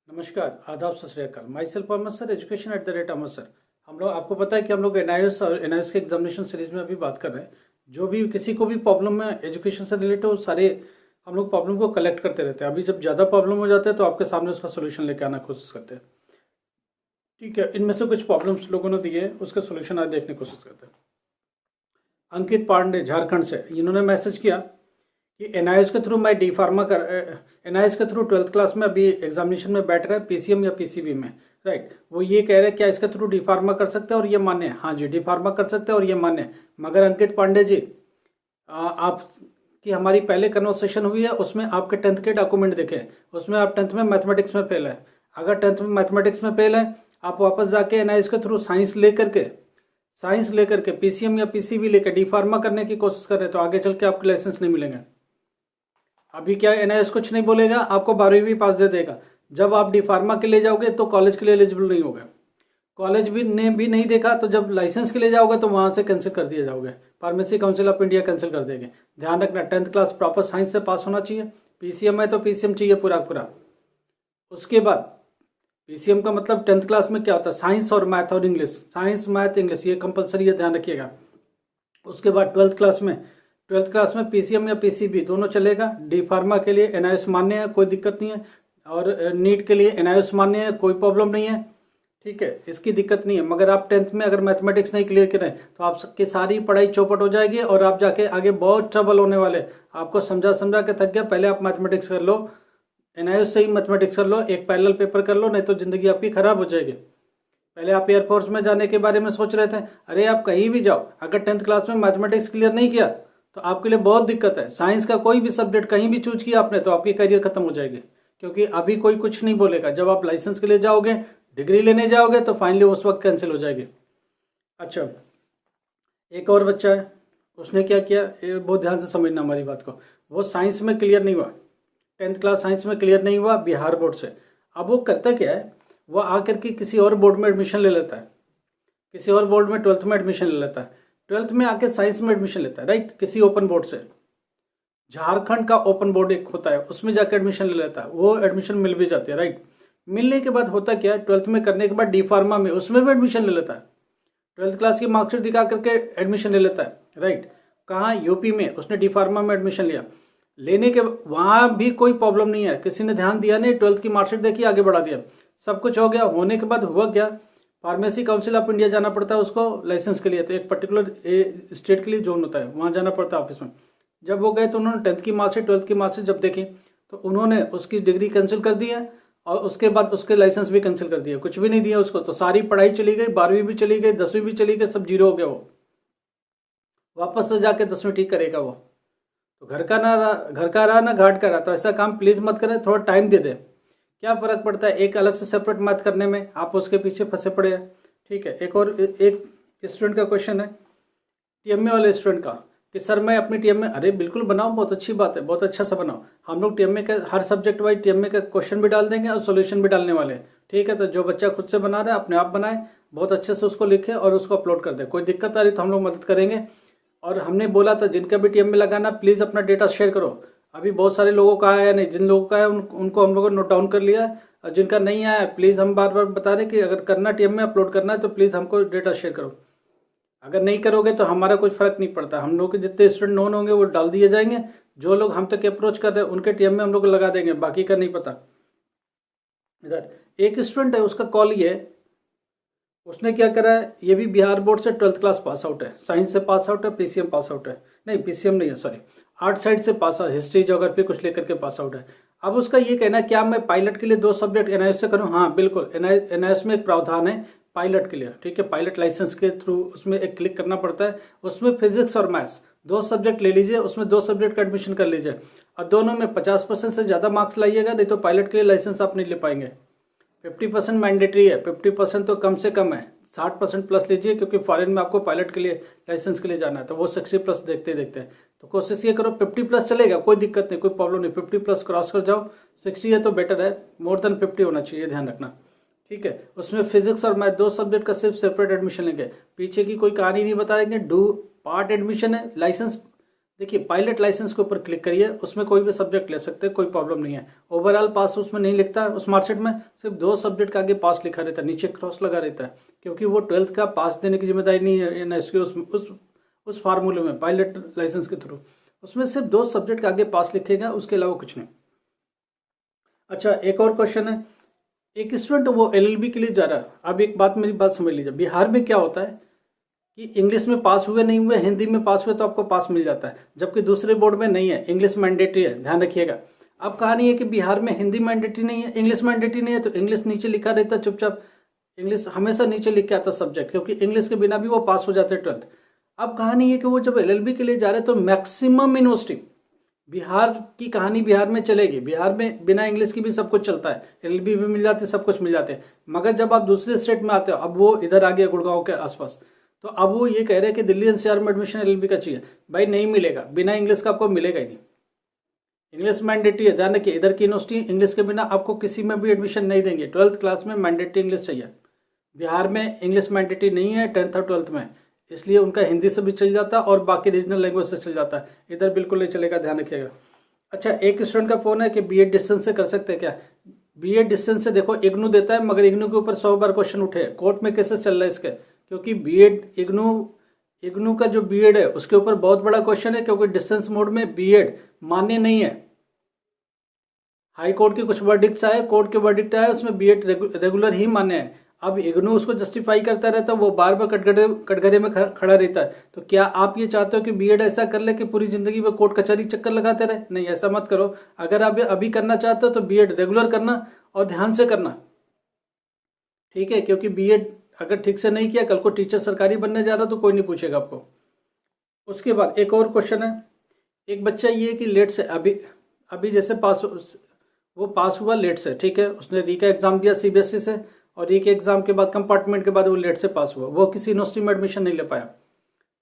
नमस्कार, आदाब, सत श्री अकाल। Myself Ahmad sir, education at the rate Ahmad sir. हम लोग, आपको पता है कि हम लोग एनआईएस और एनआईएस के एग्जामिनेशन सीरीज में अभी बात कर रहे हैं। जो भी किसी को भी प्रॉब्लम है एजुकेशन से रिलेटेड, वो सारे हम लोग प्रॉब्लम को कलेक्ट करते रहते हैं। अभी जब ज़्यादा प्रॉब्लम हो जाता है तो आपके सामने उसका सोल्यूशन लेके आना कोशिश करते हैं। ठीक है, इनमें से कुछ प्रॉब्लम्स लोगों ने दिए, उसका सोल्यूशन आज देखने की कोशिश करते हैं। अंकित पांडे झारखंड से, इन्होंने मैसेज किया कि एनआईएस के थ्रू मैं डी फार्मा कर एनआईएस के थ्रू 12th क्लास में अभी एग्जामिनेशन में बैठ रहे हैं, पीसीएम या पीसीबी में, राइट। वो ये कह रहे हैं क्या इसके थ्रू डी फार्मा कर सकते हैं और ये मान्य है? हाँ जी, डी फार्मा कर सकते हैं और ये मान्य है। मगर अंकित पांडे जी, आप की हमारी पहले कन्वर्सेशन हुई है, उसमें आपके 10th के डॉक्यूमेंट देखे, उसमें आप 10th में मैथमेटिक्स में फेल है। अगर 10th में मैथमेटिक्स में फेल है, आप वापस जाके एनआईएस के थ्रू साइंस लेकर के पीसीएम या पीसीबी लेकर डी फार्मा करने की कोशिश कर रहे हैं, तो आगे चल के आपके लाइसेंस नहीं मिलेंगे। अभी क्या एनआईएस कुछ नहीं बोलेगा, आपको 12वीं भी पास दे देगा। जब आप डी फार्मा के लिए जाओगे तो कॉलेज के लिए एलिजिबल नहीं होगा। कॉलेज भी ने भी नहीं देखा तो जब लाइसेंस के लिए जाओगे तो वहाँ से कैंसिल कर दिए जाओगे। Pharmacy council of India cancel कर देंगे। ध्यान रखना, 10th क्लास प्रॉपर साइंस से पास होना चाहिए। पीसीएम है तो पीसीएम चाहिए पूरा पूरा। उसके बाद पीसीएम का मतलब 10th क्लास में क्या होता है? साइंस और मैथ और इंग्लिश, साइंस मैथ इंग्लिश, ये कंपलसरी है, ध्यान रखिएगा। उसके बाद 12th क्लास में पीसीएम या पीसीबी दोनों चलेगा। डी फार्मा के लिए एनआईएस मान्य है, कोई दिक्कत नहीं है। और नीट के लिए एनआईएस मान्य है, कोई प्रॉब्लम नहीं है। ठीक है, इसकी दिक्कत नहीं है। मगर आप 10th में अगर मैथमेटिक्स नहीं क्लियर करें तो आपकी सारी पढ़ाई चौपट हो जाएगी और आप जाके आगे बहुत ट्रबल होने वाले। आपको समझा समझा के थक गया। पहले आप मैथमेटिक्स कर लो, एनआईएस से ही मैथमेटिक्स कर लो, एक पैरेलल पेपर कर लो, नहीं तो जिंदगी आपकी खराब हो जाएगी। पहले आप एयरफोर्स में जाने के बारे में सोच रहे थे, अरे आप कहीं भी जाओ, अगर 10th क्लास में मैथमेटिक्स क्लियर नहीं किया तो आपके लिए बहुत दिक्कत है। साइंस का कोई भी सब्जेक्ट कहीं भी चूज किया आपने तो आपकी करियर खत्म हो जाएगी, क्योंकि अभी कोई कुछ नहीं बोलेगा। जब आप लाइसेंस के लिए जाओगे, डिग्री लेने जाओगे, तो फाइनली उस वक्त कैंसिल हो जाएगी। अच्छा, एक और बच्चा है, उसने क्या किया, ये बहुत ध्यान से समझना हमारी बात को। वो साइंस में क्लियर नहीं हुआ, 10th क्लास साइंस में क्लियर नहीं हुआ बिहार बोर्ड से। अब वो करता क्या है, वो आकर के किसी और बोर्ड में एडमिशन ले लेता है, किसी और बोर्ड में 12th में एडमिशन ले लेता है, 12th में आके साइंस में एडमिशन लेता है, राइट, किसी ओपन बोर्ड से। झारखंड का ओपन बोर्ड एक होता है, उसमें जाकर एडमिशन ले लेता है, वो एडमिशन मिल भी जाती है, राइट। मिलने के बाद होता क्या है, 12th में करने के बाद डी फार्मा में उसमें भी एडमिशन ले लेता है, 12th क्लास की मार्कशीट दिखा करके एडमिशन ले लेता है, राइट। कहाँ? यूपी में उसने डी फार्मा में एडमिशन लिया। लेने के वहाँ भी कोई प्रॉब्लम नहीं है, किसी ने ध्यान दिया नहीं, 12th की मार्कशीट देखी, आगे बढ़ा दिया, सब कुछ हो गया। होने के बाद हुआ क्या, फार्मेसी काउंसिल ऑफ इंडिया जाना पड़ता है उसको लाइसेंस के लिए। तो एक पर्टिकुलर स्टेट के लिए जोन होता है, वहाँ जाना पड़ता है ऑफिस में। जब वो गए तो उन्होंने 10th की मार्कशीट 12th की मार्कशीट जब देखी तो उन्होंने उसकी डिग्री कैंसिल कर दी है और उसके बाद उसके लाइसेंस भी कैंसिल कर दिया, कुछ भी नहीं दिया उसको। तो सारी पढ़ाई चली गई, 12वीं भी चली गई, 10वीं भी चली गई, सब जीरो हो गया। वो वापस से जाके 10वीं ठीक करेगा वो। तो घर का रहा ना घाट का रहा। तो ऐसा काम प्लीज़ मत करें, थोड़ा टाइम दे दें। क्या फ़र्क पड़ता है एक अलग से सेपरेट मैथ करने में, आप उसके पीछे फंसे पड़े हैं। ठीक है, एक स्टूडेंट का क्वेश्चन है, टीएमए वाले स्टूडेंट का, कि सर मैं अपनी टीएमए, अरे बिल्कुल बनाओ, बहुत अच्छी बात है, बहुत अच्छा सा बनाओ। हम लोग टीएमए के हर सब्जेक्ट वाइज टीएमए का क्वेश्चन भी डाल देंगे और सोल्यूशन भी डालने वाले हैं। ठीक है, तो जो बच्चा खुद से बना रहा है अपने आप बनाए, बहुत अच्छे से उसको लिखे और उसको अपलोड कर दे। कोई दिक्कत आ रही तो हम लोग मदद करेंगे। और हमने बोला था जिनका भी टीएमए लगाना, प्लीज़ अपना डेटा शेयर करो। अभी बहुत सारे लोगों का आया नहीं, जिन लोगों का है उनको हम लोगों ने नोट डाउन कर लिया है, और जिनका नहीं आया है प्लीज़ हम बार बार बता रहे हैं कि अगर करना टीएमए अपलोड करना है तो प्लीज़ हमको डेटा शेयर करो। अगर नहीं करोगे तो हमारा कुछ फ़र्क नहीं पड़ता, हम लोग के जितने स्टूडेंट नोन होंगे वो डाल दिए जाएंगे। जो लोग हम तक अप्रोच कर रहे हैं उनके टीएमए हम लोग लगा देंगे, बाकी का नहीं पता। इधर एक स्टूडेंट है, उसका कॉल ये है, उसने क्या करा है, ये भी बिहार बोर्ड से 12th क्लास पास आउट है, साइंस से पास आउट है, पीसीएम पास आउट है, नहीं पीसीएम नहीं है सॉरी, आर्ट साइड से पास आउट, हिस्ट्री ज्योग्राफी कुछ लेकर के पास आउट है। अब उसका ये कहना है क्या मैं पायलट के लिए 2 सब्जेक्ट एनआईएस से करूँ? हाँ बिल्कुल, एनआईएस में एक प्रावधान है पायलट के लिए। ठीक है, पायलट लाइसेंस के थ्रू उसमें एक क्लिक करना पड़ता है, उसमें फिजिक्स और मैथ्स 2 सब्जेक्ट ले लीजिए, उसमें 2 सब्जेक्ट का एडमिशन कर लीजिए और दोनों में 50% से ज़्यादा मार्क्स लाइएगा, नहीं तो पायलट के लिए लाइसेंस आप नहीं ले पाएंगे। 50% मैंडेटरी है, 50% तो कम से कम है, 60% प्लस लीजिए, क्योंकि फॉरेन में आपको पायलट के लिए लाइसेंस के लिए जाना है, तो वो 60+ देखते देखते। तो कोशिश ये करो 50+ चलेगा, कोई दिक्कत नहीं, कोई प्रॉब्लम नहीं, 50+ क्रॉस कर जाओ। 60 है तो बेटर है, मोर देन 50 होना चाहिए, ध्यान रखना। ठीक है, उसमें फिजिक्स और मैथ 2 सब्जेक्ट का सिर्फ सेपरेट एडमिशन लेंगे, पीछे की कोई कहानी नहीं बताएंगे। डू पार्ट एडमिशन है, लाइसेंस देखिए पायलट लाइसेंस के ऊपर क्लिक करिए, उसमें कोई भी सब्जेक्ट ले सकते हैं, कोई प्रॉब्लम नहीं है। ओवरऑल पास उसमें नहीं लिखता है, उस मार्कशीट में सिर्फ 2 सब्जेक्ट का आगे पास लिखा रहता है, नीचे क्रॉस लगा रहता है, क्योंकि वो 12th का पास देने की जिम्मेदारी नहीं है ना इसके उस फार्मूले में पायलट लाइसेंस के थ्रू उसमें सिर्फ 2 सब्जेक्ट का आगे पास लिखेगा, उसके अलावा कुछ नहीं। अच्छा एक और क्वेश्चन है, एक स्टूडेंट वो LLB के लिए जा रहा है। अब एक बात, मेरी बात समझ लीजिए, बिहार में क्या होता है कि इंग्लिश में पास हुए नहीं हुए, हिंदी में पास हुए तो आपको पास मिल जाता है, जबकि दूसरे बोर्ड में नहीं है, इंग्लिश मैंडेटरी है, ध्यान रखिएगा। अब कहानी है कि बिहार में हिंदी मैंडेटरी नहीं है, इंग्लिश मैंडेटरी नहीं है, तो इंग्लिश नीचे लिखा रहता है चुपचाप, इंग्लिश हमेशा नीचे लिख के आता सब्जेक्ट, क्योंकि इंग्लिश के बिना भी वो पास हो जाते हैं 12th। अब कहानी है कि वो जब LLB के लिए जा रहे हैं तो मैक्सिमम यूनिवर्सिटी बिहार की कहानी बिहार में चलेगी, बिहार में बिना इंग्लिश की भी सब कुछ चलता है, LLB भी मिल जाती है, सब कुछ मिल जाते हैं। मगर जब आप दूसरे स्टेट में आते हो, अब वो इधर आ गया गुड़गांव के आसपास, तो अब वो ये कह रहे हैं कि दिल्ली NCR में एडमिशन LLB का चाहिए। भाई नहीं मिलेगा, बिना इंग्लिश का आपको मिलेगा ही नहीं, इंग्लिश मैंडेटरी है, ध्यान रखिए। इधर की यूनिवर्सिटी इंग्लिश के बिना आपको किसी में भी एडमिशन नहीं देंगे, 12th क्लास में मैंडेटरी इंग्लिश चाहिए। बिहार में इंग्लिश मैंडेटरी नहीं है 10th और 12th में, इसलिए उनका हिंदी से भी चल जाता है और बाकी रीजनल लैंग्वेज से चल जाता है, इधर बिल्कुल नहीं चलेगा, ध्यान रखिएगा। अच्छा एक स्टूडेंट का फोन है कि BEd डिस्टेंस से कर सकते हैं क्या? BEd डिस्टेंस से देखो इग्नू देता है, मगर इग्नू के ऊपर 100 बार क्वेश्चन उठे, कोर्ट में केसेस चल रहा है इसके, क्योंकि BEd इग्नू का जो BEd है उसके ऊपर बहुत बड़ा क्वेश्चन है, क्योंकि डिस्टेंस मोड में BEd मान्य नहीं है। हाई कोर्ट के कुछ वर्डिक्ट्स आए, कोर्ट के वर्डिक्ट आए, उसमें BEd रेगुलर ही मान्य है। अब इग्नू उसको जस्टिफाई करता रहता है, वो बार बार कटघरे में खड़ा रहता है। तो क्या आप ये चाहते हो कि BEd ऐसा कर ले कि पूरी जिंदगी में कोर्ट कचहरी चक्कर लगाते रहे? नहीं, ऐसा मत करो। अगर आप अभी करना चाहते हो तो BEd रेगुलर करना और ध्यान से करना, ठीक है? क्योंकि BEd अगर ठीक से नहीं किया, कल को टीचर सरकारी बनने जा रहा तो कोई नहीं पूछेगा आपको। उसके बाद एक और क्वेश्चन है, एक बच्चा ये कि लेट से अभी जैसे वो पास हुआ लेट से, ठीक है, उसने री का एग्जाम दिया CBSE से, और री के एग्जाम के बाद कंपार्टमेंट के बाद वो लेट से पास हुआ, वो किसी यूनिवर्सिटी में एडमिशन नहीं ले पाया,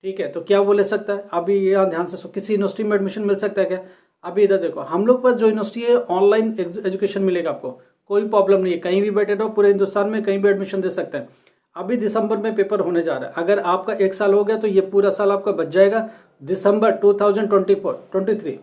ठीक है, तो क्या वो ले सकता है? अभी यहाँ ध्यान से किसी यूनिवर्सिटी में एडमिशन मिल सकता है क्या? अभी इधर देखो, हम लोग पास जो यूनिवर्सिटी है ऑनलाइन एजुकेशन मिलेगा आपको, कोई प्रॉब्लम नहीं है, कहीं भी बैठे रहो पूरे हिंदुस्तान में, कहीं भी एडमिशन दे सकते हैं। अभी दिसंबर में पेपर होने जा रहा है, अगर आपका 1 साल हो गया तो ये पूरा साल आपका बच जाएगा। दिसंबर 2023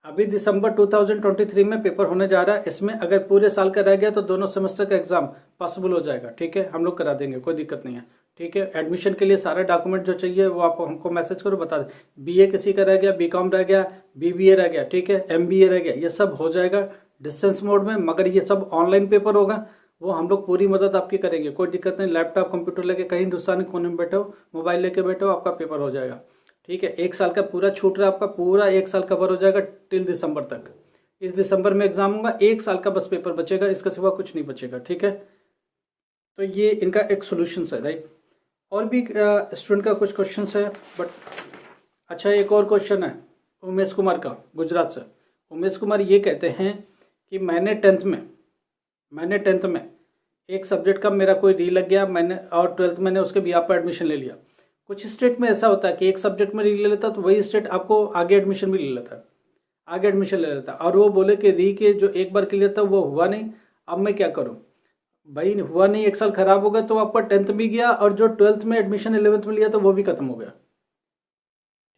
अभी दिसंबर 2023 में पेपर होने जा रहा है, इसमें अगर पूरे साल का रह गया तो दोनों सेमेस्टर का एग्जाम पॉसिबल हो जाएगा, ठीक है, हम लोग करा देंगे, कोई दिक्कत नहीं है, ठीक है। एडमिशन के लिए सारे डॉक्यूमेंट जो चाहिए वो आप हमको मैसेज करो, बता दें। BA किसी का रह गया, BCom रह गया, BBA रह गया, ठीक है, MBA रह गया, ये सब हो जाएगा डिस्टेंस मोड में, मगर ये सब ऑनलाइन पेपर होगा, वो हम लोग पूरी मदद आपकी करेंगे, कोई दिक्कत नहीं। लैपटॉप कंप्यूटर लेके कहीं हिंदुस्तान कोने में बैठो, मोबाइल लेके बैठो, आपका पेपर हो जाएगा, ठीक है। 1 साल का पूरा छूट रहा है, आपका पूरा 1 साल कवर हो जाएगा टिल दिसंबर तक। इस दिसंबर में एग्जाम होगा, 1 साल का बस पेपर बचेगा, इसके सिवा कुछ नहीं बचेगा, ठीक है। तो ये इनका एक सोल्यूशन है, राइट। और भी स्टूडेंट का कुछ क्वेश्चन है, बट अच्छा एक और क्वेश्चन है उमेश कुमार का, गुजरात से। उमेश कुमार ये कहते हैं कि मैंने टेंथ में एक सब्जेक्ट का मेरा कोई री लग गया, मैंने और 12th मैंने उसके भी आप एडमिशन ले लिया। कुछ स्टेट में ऐसा होता है कि एक सब्जेक्ट में री ले लेता तो वही स्टेट आपको आगे एडमिशन भी ले लेता है, और वो बोले कि री के जो एक बार क्लियर था वो हुआ नहीं, अब मैं क्या करूं? भाई हुआ नहीं, 1 साल खराब हो गया तो आपका 10th भी गया, और जो 12th में एडमिशन 11th में लिया तो वो भी खत्म हो गया,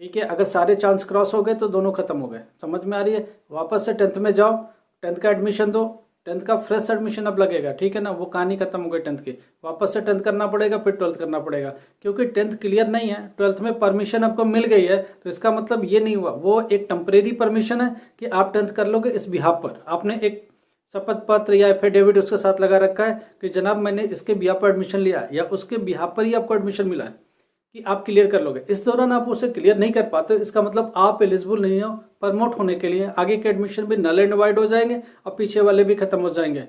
ठीक है। अगर सारे चांस क्रॉस हो गए तो दोनों खत्म हो गए, समझ में आ रही है? वापस से 10th में जाओ, 10th का एडमिशन दो, 10th का फ्रेश एडमिशन अब लगेगा, ठीक है ना, वो कहानी खत्म हो गई 10th की। वापस से 10th करना पड़ेगा, फिर 12th करना पड़ेगा, क्योंकि 10th क्लियर नहीं है, 12th में परमिशन आपको मिल गई है, तो इसका मतलब ये नहीं हुआ, वो एक टेम्परेरी परमिशन है कि आप 10th कर लोगे। इस बिहाफ पर आपने एक शपथ पत्र या एफिडेविट उसके साथ लगा रखा है कि जनाब मैंने इसके बिहाफ पर एडमिशन लिया, या उसके बिहाफ पर ही आपको एडमिशन मिला है कि आप क्लियर कर लोगे। इस दौरान आप उसे क्लियर नहीं कर पाते, इसका मतलब आप एलिजिबल नहीं हो प्रमोट होने के लिए, आगे के एडमिशन भी नल एंड वाइड हो जाएंगे और पीछे वाले भी खत्म हो जाएंगे।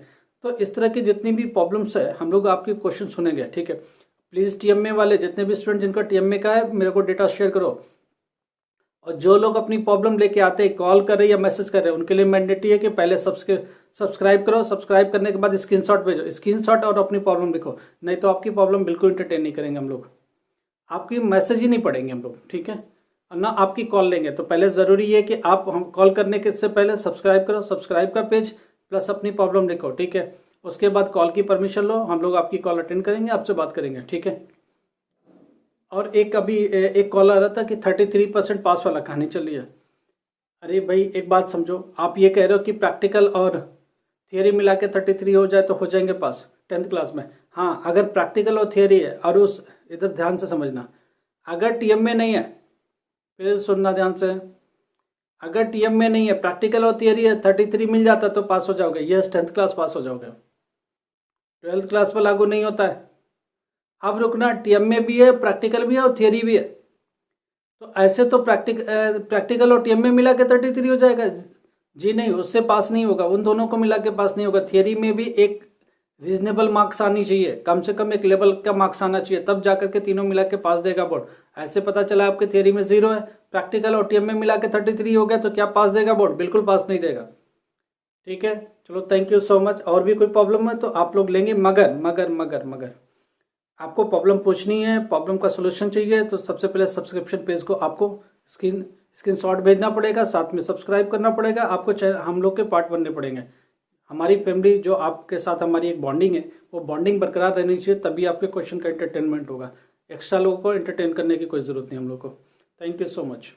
तो इस तरह की जितनी भी प्रॉब्लम्स है हम लोग आपके क्वेश्चन सुनेंगे, ठीक है। प्लीज़ TMA वाले जितने भी स्टूडेंट जिनका TMA का है मेरे को डेटा शेयर करो, और जो लोग अपनी प्रॉब्लम लेके आते हैं, कॉल कर रहे हैं या मैसेज कर रहे हैं, उनके लिए मैंडेटरी है कि पहले सब्सक्राइब करो, सब्सक्राइब करने के बाद स्क्रीनशॉट भेजो, स्क्रीनशॉट और अपनी प्रॉब्लम लिखो, नहीं तो आपकी प्रॉब्लम बिल्कुल इंटरटेन नहीं करेंगे हम लोग, आपकी मैसेज ही नहीं पढ़ेंगे हम लोग, ठीक है, और ना आपकी कॉल लेंगे। तो पहले ज़रूरी है कि आप हम कॉल करने के से पहले सब्सक्राइब करो, सब्सक्राइब का पेज प्लस अपनी प्रॉब्लम लिखो, ठीक है। उसके बाद कॉल की परमिशन लो, हम लोग आपकी कॉल अटेंड करेंगे, आपसे बात करेंगे, ठीक है। और एक अभी एक कॉल आ रहा था कि 33% पास वाला कहानी चल रही है। अरे भाई एक बात समझो, आप ये कह रहे हो कि प्रैक्टिकल और थियरी मिला के 33 हो जाए तो हो जाएंगे पास 10th क्लास में। हाँ, अगर प्रैक्टिकल और थियरी है और उस इधर ध्यान से समझना, अगर टीएम में नहीं है, फिर सुनना ध्यान से, अगर टीएम में नहीं है, प्रैक्टिकल और थियरी है, 33 मिल जाता तो पास हो जाओगे। यस, 10th क्लास पास हो जाओगे। 12th क्लास पर लागू नहीं होता है। अब रुकना, टीएम में भी है, प्रैक्टिकल भी है और थियरी भी है, तो ऐसे तो प्रैक्टिकल और टीएम में मिला के 33 हो जाएगा। जी नहीं, उससे पास नहीं होगा, उन दोनों को मिला के पास नहीं होगा। थियरी में भी एक रीजनेबल मार्क्स आनी चाहिए, कम से कम एक लेवल का मार्क्स आना चाहिए, तब जाकर के तीनों मिला के पास देगा बोर्ड। ऐसे पता चला आपके थियरी में 0 है, प्रैक्टिकल और टीएम में मिला के 33 हो गया, तो क्या पास देगा बोर्ड? बिल्कुल पास नहीं देगा। ठीक है, चलो थैंक यू सो मच। और भी कोई प्रॉब्लम है तो आप लोग लेंगे, मगर मगर मगर मगर आपको प्रॉब्लम पूछनी है, प्रॉब्लम का सोल्यूशन चाहिए, तो सबसे पहले सब्सक्रिप्शन पेज को आपको स्क्रीनशॉट भेजना पड़ेगा, साथ में सब्सक्राइब करना पड़ेगा, आपको हम लोग के पार्ट बनने पड़ेंगे। हमारी फैमिली जो आपके साथ हमारी एक बॉन्डिंग है, वो बॉन्डिंग बरकरार रहनी चाहिए, तभी आपके क्वेश्चन का एंटरटेनमेंट होगा। एक्स्ट्रा लोगों को एंटरटेन करने की कोई ज़रूरत नहीं हम लोग को। Thank you so much.